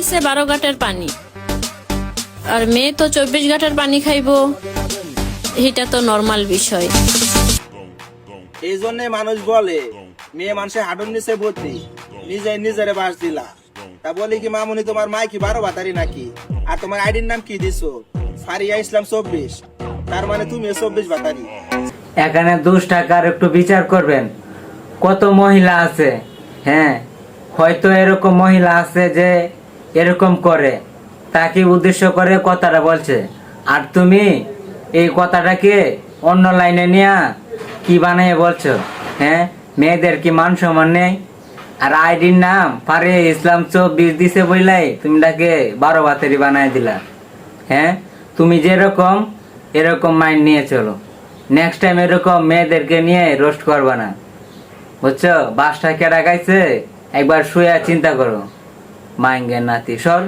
খাইছে 12 ঘাটের পানি, আর মেয়ে তো 24 ঘাটের পানি খাইবো, এটা তো নর্মাল বিষয়। এই জন্য মানুষ বলে মেয়ে মানুষের হাঁটুর নিচে ভর্তি, নিজেরে বাস দিলা। তা বলি কি মামুনি, তোমার মাই কি 12 ভাতারি নাকি? আর তোমার আইডির নাম কি দিছো? ফারিয়া ইসলাম 24, তার মানে তুমি 24 ভাতারি। এখানে 2 টাকার একটু বিচার করবেন। কত মহিলা আছে, হ্যাঁ, হয়তো এরকম মহিলা আছে যে এরকম করে, তাকে উদ্দেশ্য করে কথাটা বলছে। আর তুমি এই কথাটাকে অন্য লাইনে নিয়ে কি বানিয়ে বলছো? হ্যাঁ, মেয়েদের কি মান সম্মান নেই? আর আইডির নাম ফারিয়া ইসলাম 24 দিছে বললাই তুমি তাকে 12 ভাতারি বানায় দিলা। হ্যাঁ, তুমি যেরকম এরকম মাইন্ড নিয়ে চলো। নেক্সট টাইম এরকম মেয়েদেরকে নিয়ে রোস্ট করবা না, বুঝছো? বাসটা কেডা গাইছে একবার শুয়ে চিন্তা করো। মাইঙ্গের নাতি সর।